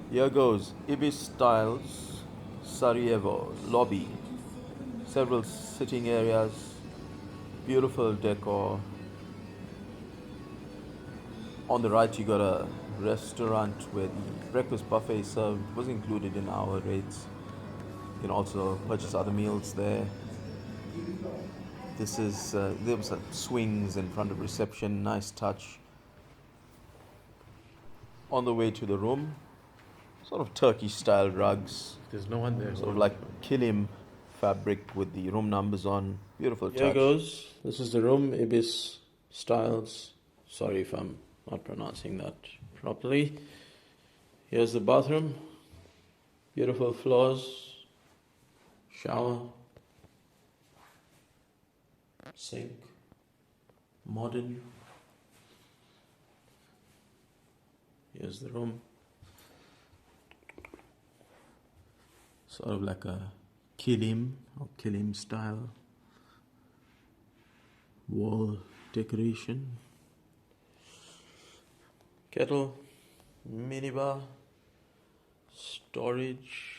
Here goes Ibis Styles Sarajevo lobby. Several sitting areas, beautiful decor. On the right, you got a restaurant where the breakfast buffet served was included in our rates. You can also purchase other meals there. There was swings in front of reception, nice touch. On the way to the room, sort of Turkish style rugs, There's no one there. sort of like kilim fabric with the room numbers on. Beautiful Here touch. goes. This is the room, Ibis Styles. Sorry if I'm not pronouncing that properly. Here's the bathroom. Beautiful floors. Shower. Sink. Modern. Here's the room. Sort of like a kilim or kilim style wall decoration. Kettle, minibar, storage.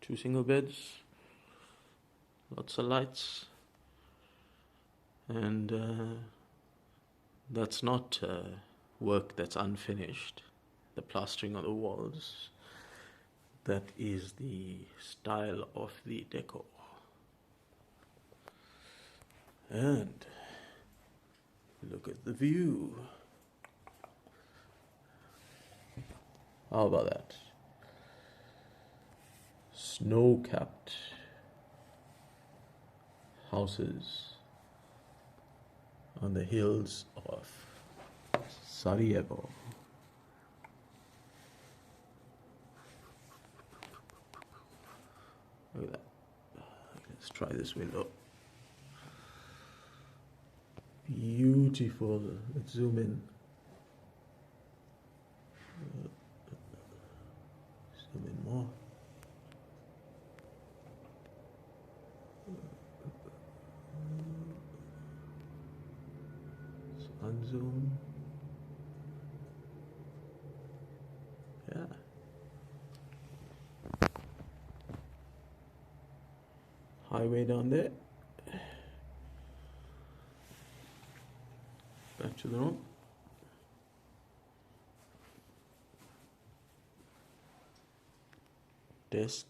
Two single beds, lots of lights, and that's not work that's unfinished, the plastering on the walls. That is the style of the decor. And look at the view. How about that? Snow-capped houses on the hills of Sarajevo. Look at that. Let's try this window. Beautiful. Let's zoom in. Zoom in more. Let's unzoom. Yeah. Highway down there. Back to the room. Desk.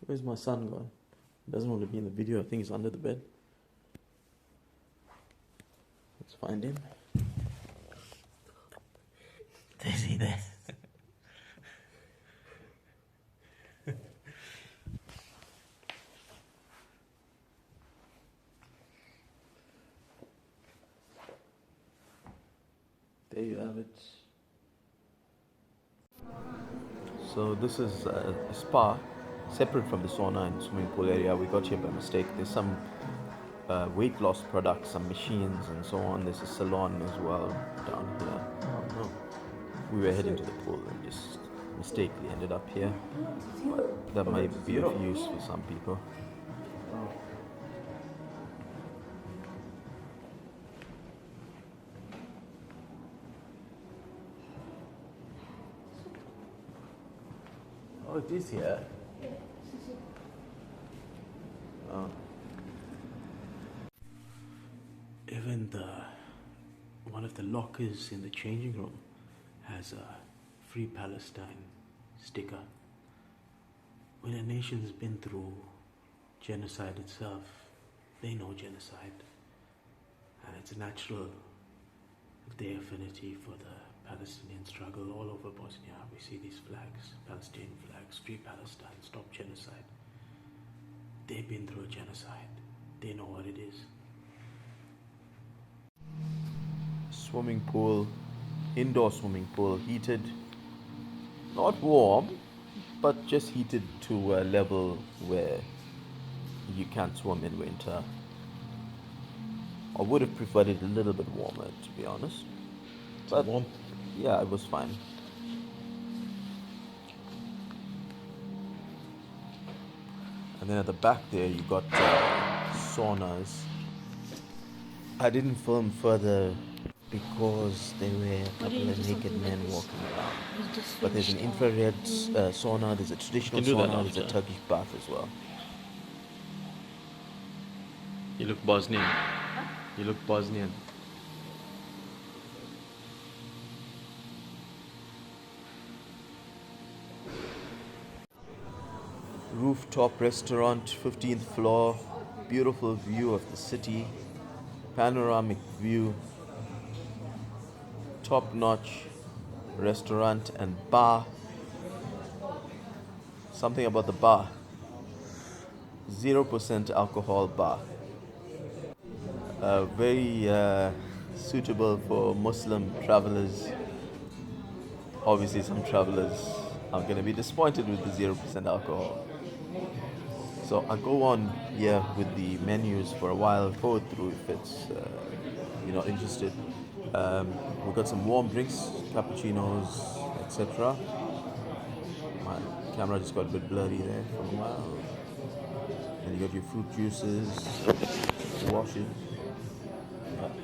Where's my son gone? Doesn't want to be in the video. I think he's under the bed. Let's find him. Is he there? There you have it. So this is a spa, separate from the sauna and swimming pool area. We got here by mistake. There's some weight loss products, some machines and so on. There's a salon as well down here. Oh no. We were heading to the pool and just mistakenly ended up here. But that might be of use for some people. Oh, it is here. Oh. Even one of the lockers in the changing room has a Free Palestine sticker. When a nation's been through genocide itself, they know genocide. And it's natural their affinity for the Palestinian struggle all over Bosnia. We see these flags, Palestinian flags, Free Palestine, Stop Genocide. They've been through a genocide. They know what it is. Swimming pool, indoor swimming pool, heated, not warm, but just heated to a level where you can't swim in winter. I would have preferred it a little bit warmer, to be honest. But warm. yeah, it was fine. And then at the back there, you got saunas. I didn't film further because there were a couple of naked men walking around. But there's an infrared sauna, there's a traditional do that sauna, there's a after. Turkish bath as well. You look Bosnian. You look Bosnian. Rooftop restaurant, 15th floor, beautiful view of the city, panoramic view, top notch restaurant and bar. Something about the bar, 0% alcohol bar. Very suitable for Muslim travelers. Obviously, some travelers are going to be disappointed with the 0% alcohol. So I'll go on here with the menus for a while, go through if it's you're not interested. We've got some warm drinks, cappuccinos, etc. My camera just got a bit blurry there for a while. And you got your fruit juices, washes.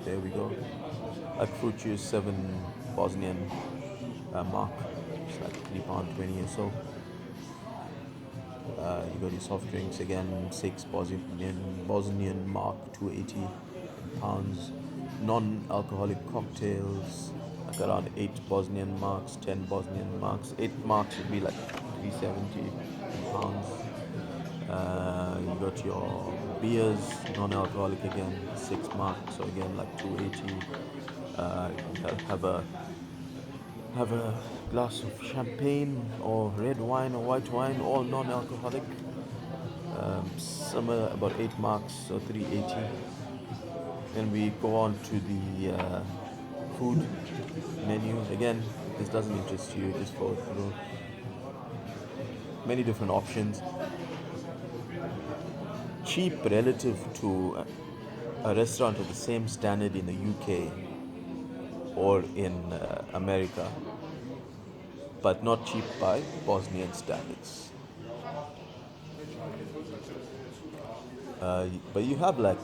There we go. Like fruit juice, 7 Bosnian mark. It's like £3.20 or so. You got your soft drinks again, 6 Bosnian mark, 280 pounds. Non-alcoholic cocktails, like around 8 Bosnian marks, 10 Bosnian marks. 8 marks would be like 370 pounds. You got your beers, non-alcoholic again, 6 marks, so again like 280. Have a glass of champagne or red wine or white wine, all non-alcoholic. Somewhere about 8 marks, so 380. Then we go on to the food menu. Again, this doesn't interest you, just go through many different options. Cheap relative to a restaurant of the same standard in the UK or in America, but not cheap by Bosnian standards. But you have like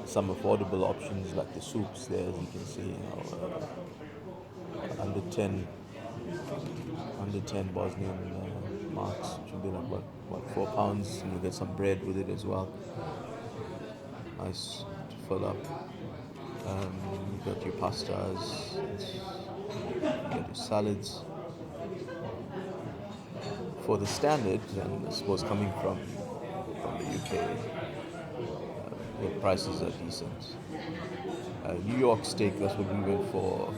some affordable options like the soups there, as you can see, under 10 Bosnian marks, which would be like what £4, and you get some bread with it as well. Nice to fill up. You got your pastas, you got your salads. For the standard, and I suppose coming from the UK, the prices are decent. New York steak, that's what we went for,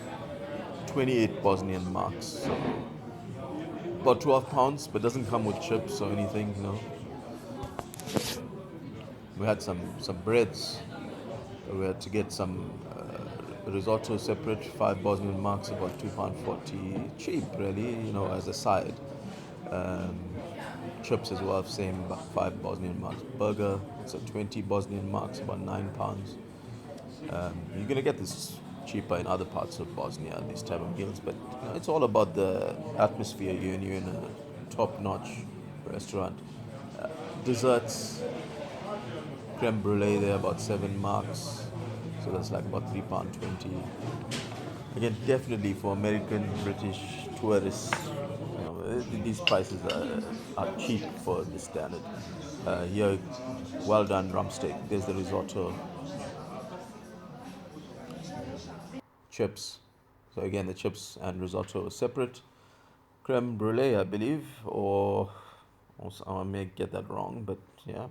28 Bosnian marks, so about £12, but doesn't come with chips or anything, you know. We had some breads. We had to get some risotto separate, 5 Bosnian marks, about £2.40, cheap really, you know, as a side. Um, Chips as well, same, about 5 Bosnian marks. Burger, so 20 Bosnian marks, about £9. You're gonna get this cheaper in other parts of Bosnia, these type of meals, but you know, it's all about the atmosphere. You're in a top-notch restaurant. Desserts, creme brulee there, about 7 marks, so that's like about £3.20. Again, definitely for American, British tourists, you know, these prices are cheap for this standard. Here, well done drumstick. There's the risotto, chips. So again, the chips and risotto are separate. Creme brulee, I believe, or I may get that wrong, but yeah,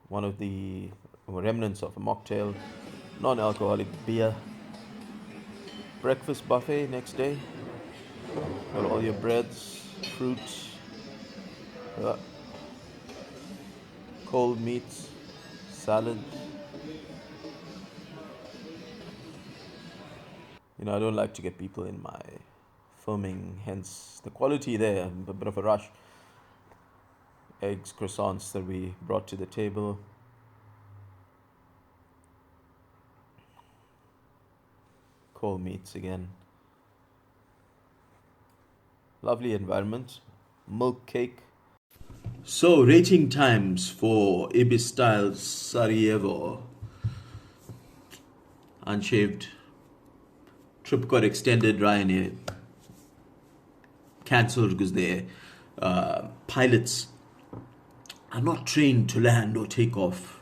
one of the remnants of a mocktail, non-alcoholic beer. Breakfast buffet next day. Got all your breads, fruits, uh, cold meats, salad. You know, I don't like to get people in my filming, hence the quality there, a bit of a rush. Eggs, croissants that we brought to the table. Cold meats again. Lovely environment. Milk cake. So, rating times for Ibis style Sarajevo. Unshaved. Trip got extended. Ryanair cancelled because their pilots are not trained to land or take off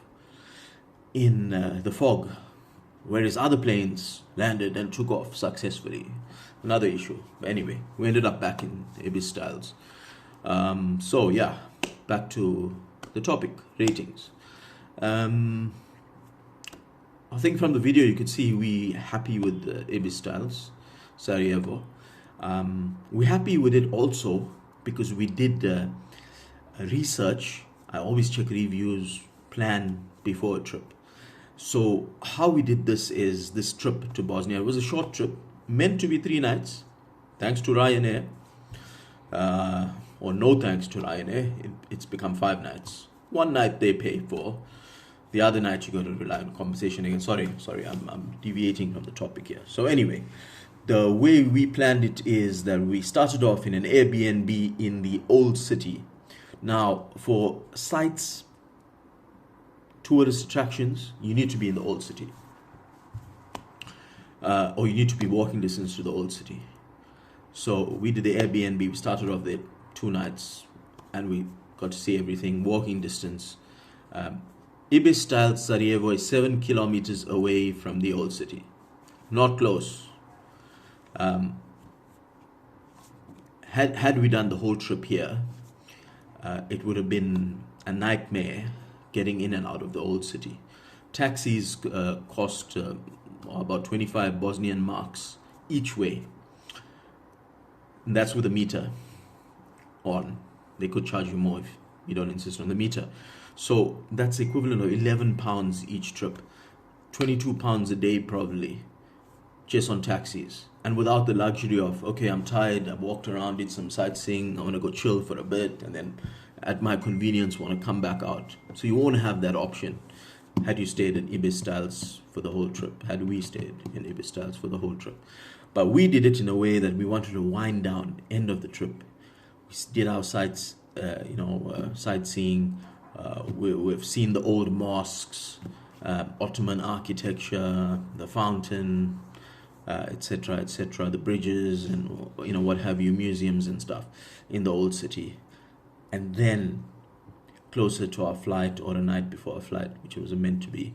in the fog, whereas other planes landed and took off successfully. Another issue. But anyway, we ended up back in Ibis styles. So yeah, back to the topic, ratings. I think from the video you could see we happy with the Ibis styles, Sarajevo. We're happy with it also because we did research. I always check reviews, plan before a trip. So how we did this is this trip to Bosnia. It was a short trip, meant to be 3 nights, thanks to Ryanair. Or no thanks to Ryanair, it's become 5 nights. 1 night they pay for. The other night you got to rely on compensation again. Sorry, I'm deviating from the topic here. So anyway, the way we planned it is that we started off in an Airbnb in the old city. Now, for sites, tourist attractions, you need to be in the old city. Or you need to be walking distance to the old city. So we did the Airbnb. We started off there 2 nights, and we got to see everything walking distance. Ibis style Sarajevo is 7 kilometers away from the old city, not close. Had we done the whole trip here, it would have been a nightmare getting in and out of the old city. Taxis cost about 25 Bosnian marks each way. And that's with a meter on. They could charge you more if you don't insist on the meter. So that's equivalent of £11 each trip, £22 a day probably, just on taxis. And without the luxury of, okay, I'm tired, I've walked around, did some sightseeing, I want to go chill for a bit, and then at my convenience want to come back out. So you won't have that option had you stayed in Ibis styles for the whole trip, had we stayed in Ibis styles for the whole trip. But we did it in a way that we wanted to wind down end of the trip. We did our sightseeing. We've seen the old mosques, Ottoman architecture, the fountain, etc., etc., the bridges, and what have you, museums and stuff in the old city. And then closer to our flight or a night before our flight, which was meant to be,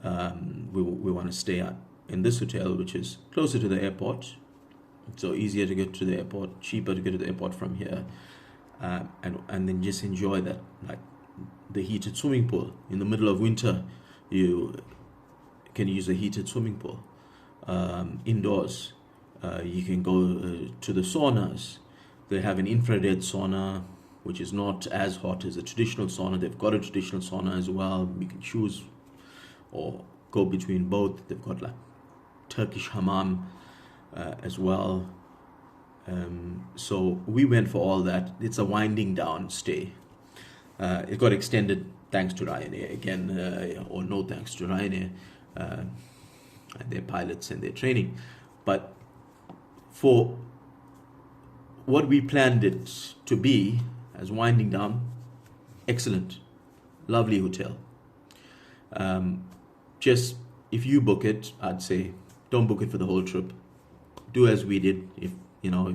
we want to stay in this hotel, which is closer to the airport, so easier to get to the airport, cheaper to get to the airport from here, and then just enjoy that, like the heated swimming pool. In the middle of winter, you can use a heated swimming pool. Indoors, you can go to the saunas. They have an infrared sauna, which is not as hot as a traditional sauna. They've got a traditional sauna as well. You can choose or go between both. They've got like Turkish hammam as well. So we went for all that. It's a winding down stay. It got extended thanks to Ryanair again, or no thanks to Ryanair and their pilots and their training. But for what we planned it to be as winding down, excellent, lovely hotel. Just if you book it, I'd say don't book it for the whole trip. Do as we did. If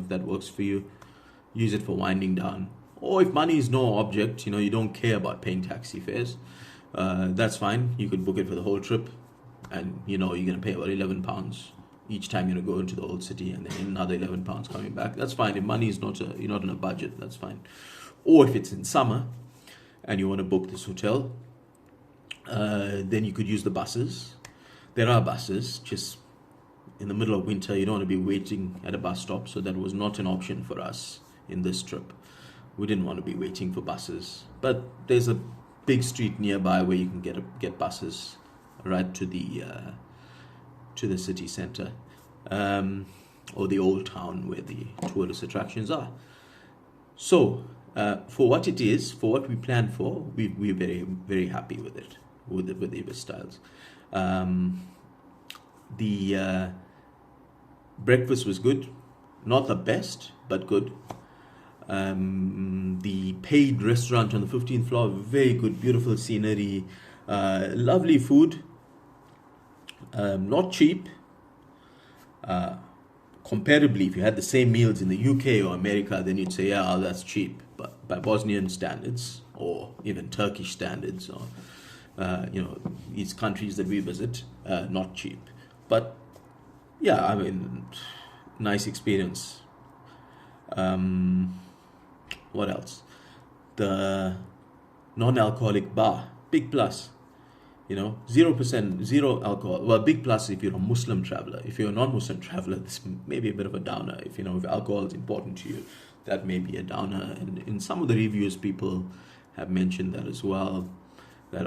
that works for you, use it for winding down. Or if money is no object, you don't care about paying taxi fares, that's fine. You could book it for the whole trip, and you're going to pay about £11 each time you're going to go into the old city, and then another £11 coming back. That's fine. If money is you're not on a budget, that's fine. Or if it's in summer and you want to book this hotel, then you could use the buses. There are buses, just in the middle of winter, you don't want to be waiting at a bus stop, so that was not an option for us in this trip. We didn't want to be waiting for buses, but there's a big street nearby where you can get buses right to the city center, or the old town where the tourist attractions are. So for what it is, for what we planned for, we're very, very happy with it, with the Ibis styles. The breakfast was good, not the best, but good. The paid restaurant on the 15th floor, very good, beautiful scenery, lovely food, not cheap. Comparably, if you had the same meals in the UK or America, then you'd say, yeah, that's cheap. But by Bosnian standards, or even Turkish standards, or these countries that we visit, not cheap. But yeah, I mean, nice experience. What else? The non-alcoholic bar, big plus. 0%, zero alcohol. Well, big plus if you're a Muslim traveler. If you're a non-Muslim traveler, this may be a bit of a downer. If alcohol is important to you, that may be a downer. And in some of the reviews, people have mentioned that as well. That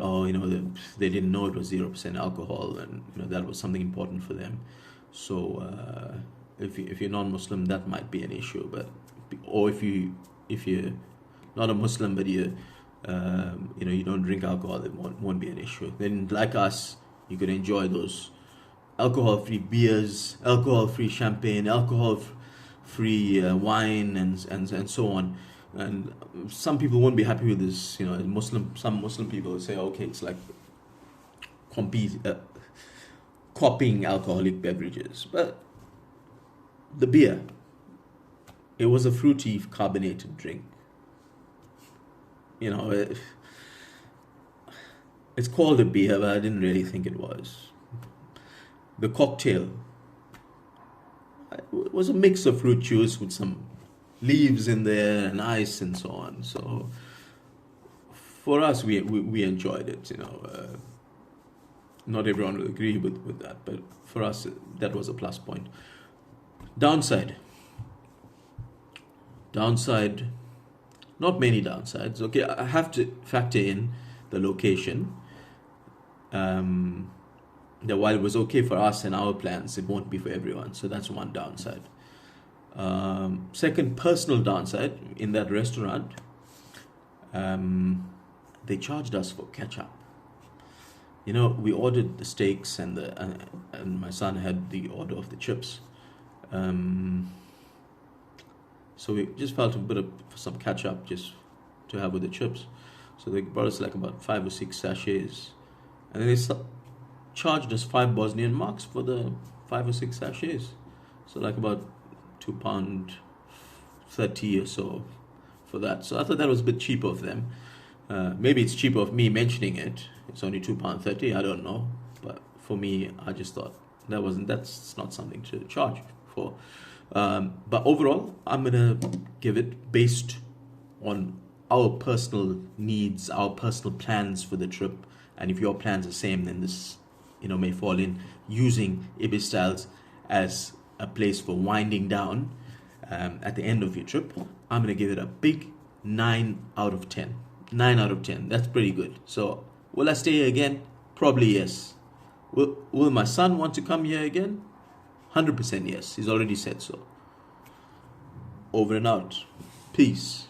they didn't know it was 0% alcohol, and that was something important for them. So if you're non-Muslim, that might be an issue. Or if you're not a Muslim, but you don't drink alcohol, it won't be an issue. Then, like us, you could enjoy those alcohol-free beers, alcohol-free champagne, alcohol-free wine, and so on. And some people won't be happy with this. Some Muslim people will say, okay, it's like copying alcoholic beverages. But the beer, it was a fruity carbonated drink. It's called a beer, but I didn't really think it was. The cocktail was a mix of fruit juice with some leaves in there and ice and so on. So for us, we enjoyed it. Not everyone will agree with that, but for us, that was a plus point. Downside, not many downsides. Okay, I have to factor in the location. That while it was okay for us and our plans, it won't be for everyone. So that's one downside. Second, personal downside in that restaurant, they charged us for ketchup. We ordered the steaks and my son had the order of the chips. So we just felt a bit of some ketchup just to have with the chips. So they brought us like about 5 or 6 sachets, and then they charged us 5 Bosnian marks for the 5 or 6 sachets. So like about £2.30 or so for that. So I thought that was a bit cheap of them. Maybe it's cheap of me mentioning it. It's only £2.30. I don't know, but for me, I just thought that's not something to charge for. But overall, I'm gonna give it based on our personal needs, our personal plans for the trip. And if your plans are the same, then this may fall in using Ibis Styles as a place for winding down at the end of your trip. I'm gonna give it a big 9 out of 10. 9 out of 10. That's pretty good. So will I stay here again? Probably yes. Will my son want to come here again? 100% yes. He's already said so. Over and out. Peace.